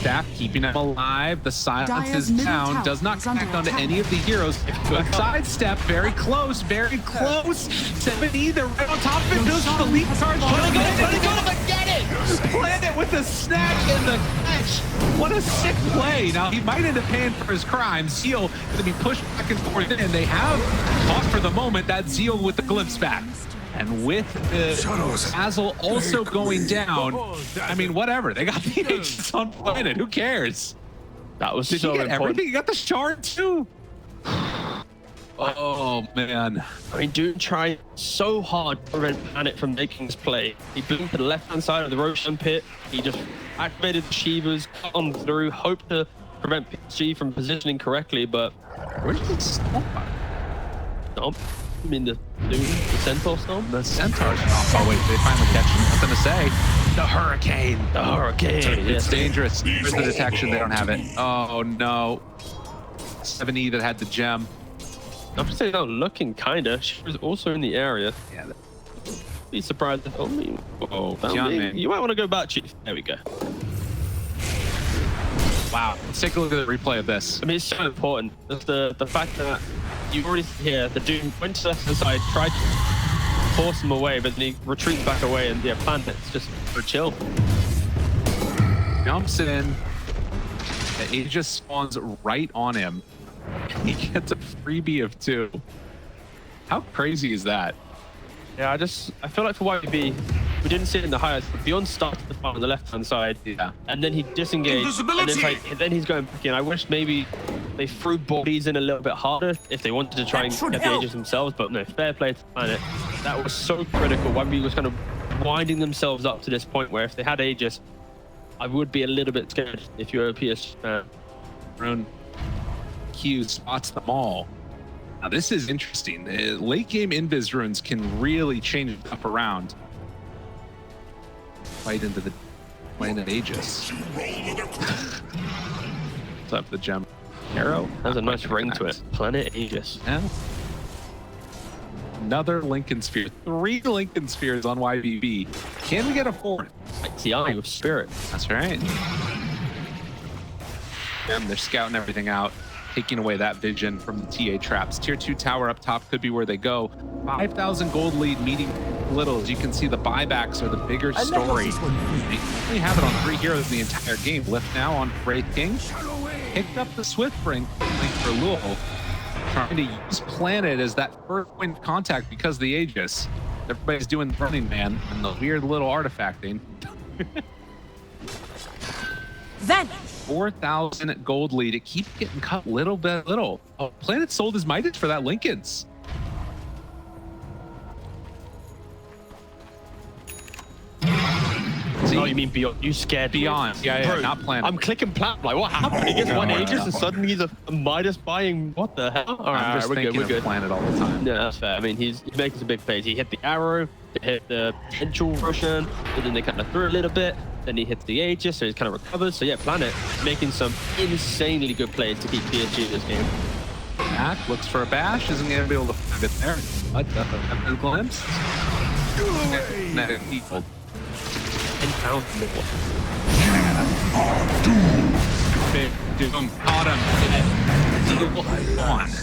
Staff keeping him alive. The silence Dire's is middle down. tower Does not is under connect onto attack. any of the heroes. Good sidestep. Very close. Very close. 70. They're right on top of it. Goes for the leap charge. Let it go, but get it! Planet with the snag and the catch. What a sick play. Now, he might end up paying for his crime. Zeal going to be pushed back and forth in. They have caught for the moment that Zeal with the glimpse back. And with the Basil also going down, I mean, whatever. They got the Aegis on Planet. Who cares? That was Did so he get important. everything? He got the shard too. Oh man. I mean, Doom tried so hard to prevent Planet from making this play. He blinked to the left-hand side of the Roshan pit. He just activated the Shivas, cut on through, hoped to prevent PSG from positioning correctly, but Where's the stomp? stomp. I mean, the Centaur stomp? The Centaur stomp. Oh wait, they finally catch him. Nothing to say. The Hurricane. The Hurricane. It's dangerous. Where's the detection? They don't have it. Oh no. 7E that had the gem. I'm just saying, looking kinda. She was also in the area. Yeah. Be surprised if only. Whoa, Found John, me. man. You might want to go back, Chief. There we go. Wow. Let's take a look at the replay of this. I mean, it's so important. Just the fact that you already hear the Doom went to the left side, tried to force him away, but then he retreats back away, and yeah, Planet's just for chill. Jumps in. The Aegis spawns right on him. He gets a freebie of 2. How crazy is that? Yeah, I feel like for YBB, we didn't see it in the highlights, but Beyond started the fight on the left-hand side, Yeah. and then he disengaged, and then, then he's going back in. I wish maybe they threw bodies in a little bit harder if they wanted to try and get the Aegis themselves, but no, fair play to Planet. That was so critical. YBB was kind of winding themselves up to this point where if they had Aegis, I would be a little bit scared if you're a PSG fan. Rune Q spots them all. Now this is interesting. The late game invis runes can really change it up around. Right into the Aegis. What's up, the gem? Arrow? Has a nice ring to it. Planet Aegis. Yeah. Another Lincoln Sphere. 3 Lincoln Spheres on YBB. Can we get a 4th? Like the Eye of Spirit. That's right. And they're scouting everything out, taking away that vision from the TA traps. Tier 2 tower up top could be where they go. 5,000 gold lead meeting little. As you can see, the buybacks are the bigger story. They only have it on 3 heroes in the entire game. Lift now on Wraith King. Picked up the Swift Ring for Lul. Trying to use Planet as that first point of contact because of the Aegis. Everybody's doing the Running Man and the weird little artifacting. Then 4,000 gold lead. It keeps getting cut little by little. Oh, Planet sold his mileage for that Lincoln's. See, Oh, you mean Beyond? You scared me? Beyond. Yeah, Bro, not Planet. I'm clicking Planet. Like, what happened? He gets one Aegis and suddenly he's a Midas buying. What the hell? All I'm just we're thinking good. We're good. of Planet all the time. Yeah, that's fair. I mean, he's making some big plays. He hit the arrow, he hit the potential Russian, but then they kind of threw a little bit. Then he hits the Aegis, so he's kind of recovers. So yeah, Planet making some insanely good plays to keep PSG in this game. Mac looks for a bash, isn't going to be able to find it there. But a glimpse. People. Big Doom caught him.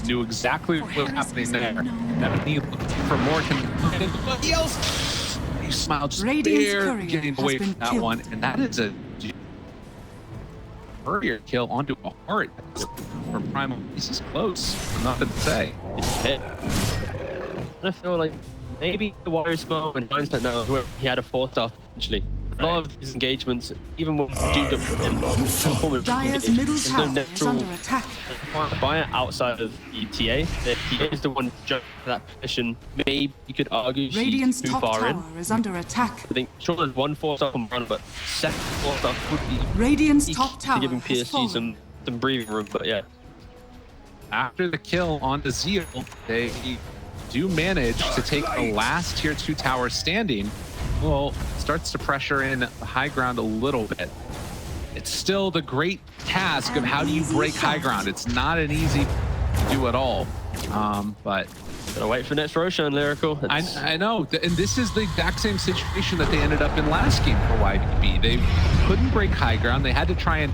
Knew exactly what was happening there. That need for more anybody else. He smiled just Radiant's there, courier getting has away been from that killed. one, and that is a courier kill onto a heart. For Primal, this is close. Nothing to say. It's hit. I feel like maybe the Warriors spell and hindsight now, where he had a 4-star potentially. A lot of his engagements, even when Duke up with him, Dire's middle tower is under attack. Buy it outside of the TA. The TA is the one jumping to that position. Maybe you could argue Radiant's she's too top far tower in. is under attack. I think sure there's one 4-star on run, but second 4-star would be Radiant's each top to tower giving has PSG fallen. some breathing room. But yeah, After the kill onto Zeal, they do manage to take the last tier 2 tower standing. Well, starts to pressure in the high ground a little bit. It's still the great task of how do you break high ground. It's not an easy do at all. But gotta wait for next Roshan, Lyrical. I know, and this is the exact same situation that they ended up in last game for YBB. They couldn't break high ground. They had to try and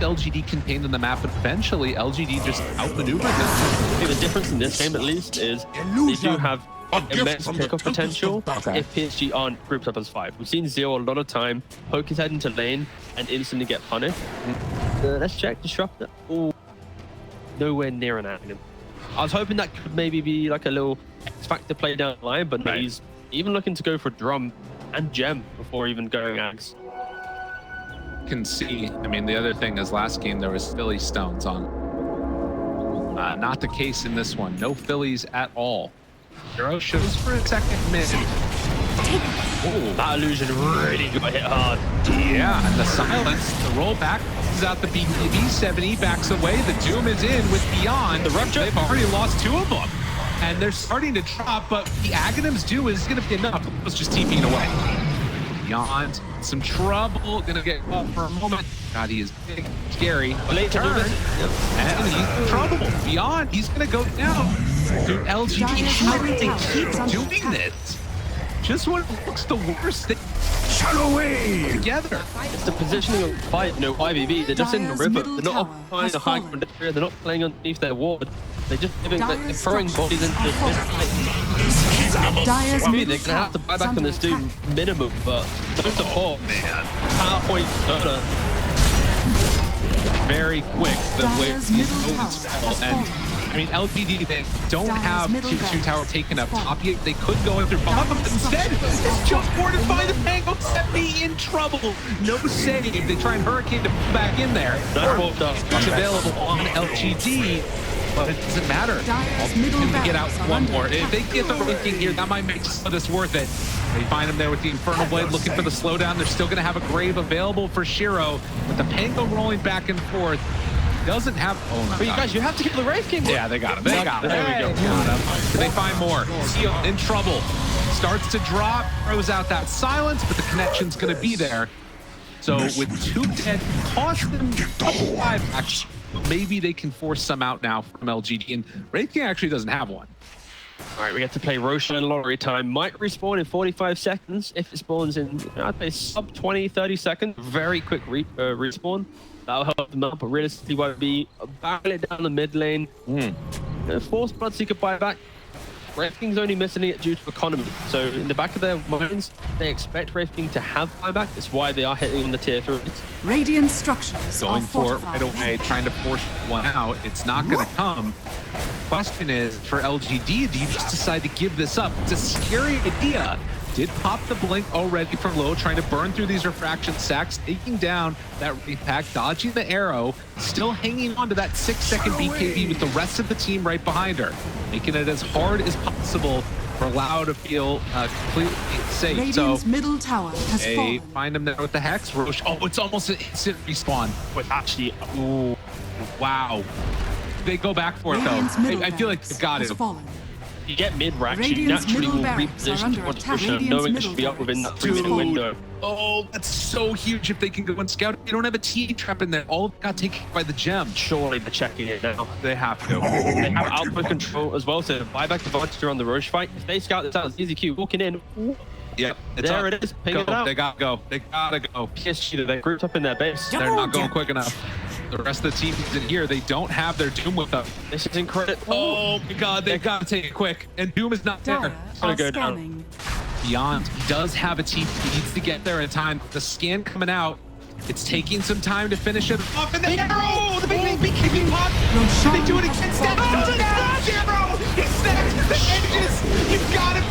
LGD contained in the map, but eventually LGD just outmaneuvered them. I think the difference in this game, at least, is they do have A gift immense from the pickoff tempest potential of battle. if PSG aren't grouped up as 5. We've seen Zero a lot of time poke his head into lane and instantly get punished. Let's check Disruptor. Oh, nowhere near an Aghanim. I was hoping that could maybe be like a little X-Factor play down the line, but no, he's even looking to go for Drum and Gem before even going Ags. Can see, I mean, the other thing is last game there was Philly stones on. Not the case in this one. No Phillies at all. Hero shows for a second mid. Oh, that illusion really got hit hard. Yeah, and the silence, the rollback, is out the BKB, 70 backs away. The Doom is in with Beyond. The Rupture, they've already lost 2 of them. And they're starting to drop, but the Aghanim's do is going to be enough. It's just TPing away. Beyond, some trouble, gonna get caught for a moment. God, he is big, scary. Late Turn, and he's in trouble. Beyond, he's gonna go down. Dude, LGD, how do they keep doing this? Just when it looks the worst, they Shut away! together. It's the positioning of fight, you know, YBB. They're just in the river. They're not occupying a high ground area. They're not playing underneath their ward. They're just they're throwing bodies into this fight. Maybe they're gonna have to buy back on this dude minimum, but don't support, man. PowerPoint Dota. Very quick, the way he's moving spell, and I mean, LGD, they don't have two tower taken up top yet. They could go in through bottom, but instead, this jump forward and find the Pango 70 in trouble. No save. They try and Hurricane to pull back in there. It's available on LGD, but it doesn't matter. Can they get out one more? If they get the ranking here, that might make this worth it. They find him there with the Infernal Blade looking for the slowdown. They're still going to have a grave available for Shiro, with the Pango rolling back and forth. Doesn't have. Oh my But you guys, you have to get the Wraith King. Yeah, they got him. They got him. There we go. Got him. Can they find more? Seal in trouble. Starts to drop. Throws out that silence, but the connection's going to be there. So with 2 dead, cost them 5 actually. Maybe they can force some out now from LGD. And Wraith King actually doesn't have one. All right, we get to play Roshan lottery time. Might respawn in 45 seconds. If it spawns in, I'd say sub 20, 30 seconds. Very quick respawn. That'll help them out, but realistically, YBB battle it down the mid lane. Force Bloodseeker buyback. Wraith King's only missing it due to economy. So in the back of their minds, they expect Wraith King to have buyback. That's why they are hitting in the tier 3. Radiant structures Going are for it fortified. right away, trying to force one out. It's not going to come. Question is, for LGD, do you just decide to give this up? It's a scary idea. Did pop the blink already from low, trying to burn through these refraction sacks, taking down that pack, dodging the arrow, still hanging on to that 6-second BKB with the rest of the team right behind her, making it as hard as possible for Lau to feel completely safe. Radiant's So middle tower has they fallen. find him there with the Hex. Roche, oh, it's almost an instant respawn. But actually, ooh, wow. They go back for it, Radiant's though. middle I feel like barracks they got has it. fallen. You get mid-rack, you Radiant's naturally middle will barracks are reposition under towards attack. Roshan, Radiant's knowing it middle should be up within that barracks is 3-minute fallen. window. Oh, that's so huge if they can go and scout. They don't have a T-trap in there. All got taken by the gem. Surely they're checking it now. They have to. They have output control as well, so buyback advantage on the Roche fight. If they scout this out, it's easy Q walking in. Yeah, There it is. Ping Go. it out. They gotta go. They gotta go. PSG, they're grouped up in their base. They're not going quick enough. The rest of the team is in here. They don't have their Doom with them. This is incredible. Oh my God, they gotta take it quick. And Doom is not there. Dire gonna are go down. scanning. Beyond, he does have a TP. He needs to get there in time. The scan coming out. It's taking some time to finish it off. And the arrow! The big kicking pop! Roshan They do it has again. fallen. Arrow! He snaps the edges! You've got to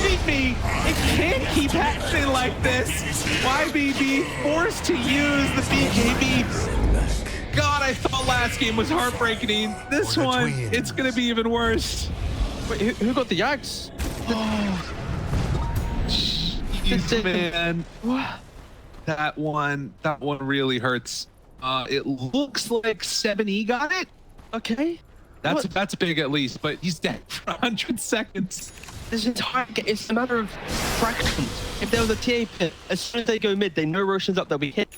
beat me! It can't keep happening like this! YBB forced to use the BKB. God, I thought last game was heartbreaking. This one, it's gonna be even worse. Wait, who got the Yags? Jeez, man. That one really hurts. It looks like 7E got it. Okay. That's big at least, but he's dead for 100 seconds. This entire game, it's a matter of fractions. If there was a TA pit, as soon as they go mid, they know Roshan's up, they'll be hit.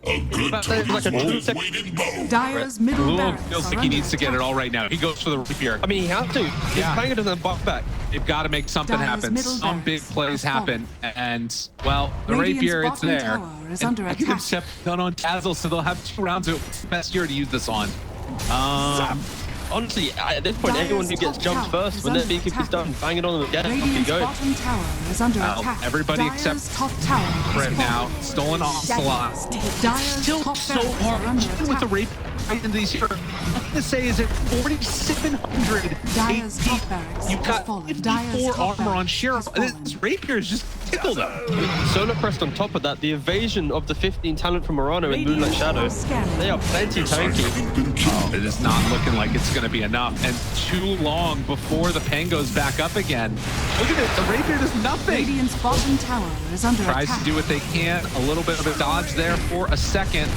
A good Like a turn true is waiting bow. Dire's middle Lul barracks feels are like he under needs to get it attack. all right now. He goes for the rapier. I mean, he has to. His Yeah. Panga doesn't have buff back. They've got to make something Dire's happen. middle Some big barracks plays has happen. And, well, the Radiant's rapier, it's bottom there. tower is under I can attack. step done on Dazzle, so they'll have 2 rounds of best year to use this on. Honestly, at this point, Dire's anyone who gets top jumped tower first, is when their under BKB's attack. done, bang it on them again, fucking Radiant's go. bottom tower is under Well, attack. everybody Dire's except top tower has Right now, fallen. stolen Ocelot. Dire's Still top so barracks hard are under even with the attack. rapier right into these here. I'm gonna say is it 4,700 Dire's HP. top barracks You've has got fallen. 54 Dire's top armor on barracks Sheriff. has fallen. This rapier is just tickled him. Solar Crest on top of that, the evasion of the 15 talent from Morano in Moonlight Shadow. They are plenty tanky. It is not looking like it's going to be enough, and too long before the pen goes back up again. Look at it, the rapier does nothing. Radiant's bottom tower is under Tries attack. to do what they can. A little bit of a dodge there for a second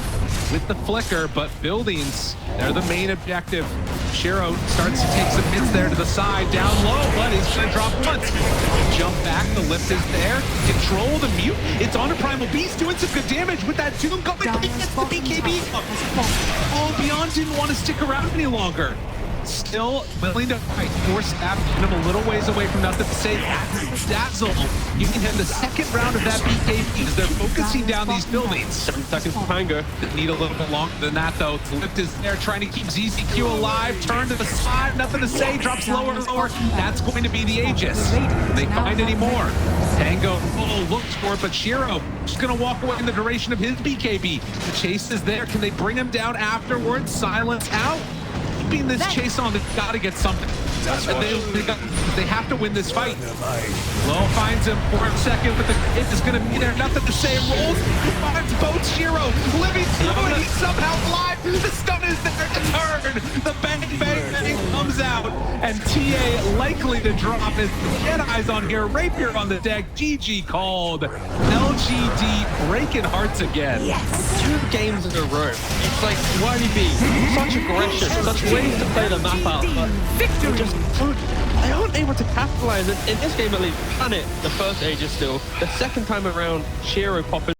with the flicker, but buildings, they're the main objective. Shiro starts to take some hits there to the side, down low, but he's going to drop once. Jump back, the lift is there. Control the mute. It's on a Primal Beast, doing some good damage with that Doom going. He Dire's gets the bottom BKB tower up. has fallen. Oh, Beyond didn't want to stick around any longer. Still willing to fight. Force stab, him a little ways away from nothing to say. Dazzle, you can hit the second round of that BKB as they're focusing down these buildings. 7 seconds for Panga. Need a little bit longer than that, though. The lift is there, trying to keep ZZQ alive. Turn to the side, nothing to say. Drops lower and lower. That's going to be the Aegis. They find any more. Tango looks for it, but Shiro just going to walk away in the duration of his BKB. The chase is there. Can they bring him down afterwards? Silence out. Keeping this chase on, they've got to get something. They have to win this fight. Low finds him for a second, but the hit is going to be there. Nothing to say. Rolls, finds both Shiro. Living through it. He's somehow alive. The stun is there to turn. The bang, bang, bang comes out. And TA likely to drop his Jedi's on here. Rapier on the deck. GG called. LGD breaking hearts again. 2 games in a row. It's like YBB, such aggression, such ways to play the map out, but they're just they aren't able to capitalize it. In this game at least, Planet, the first Aegis still. The second time around, Shiro popping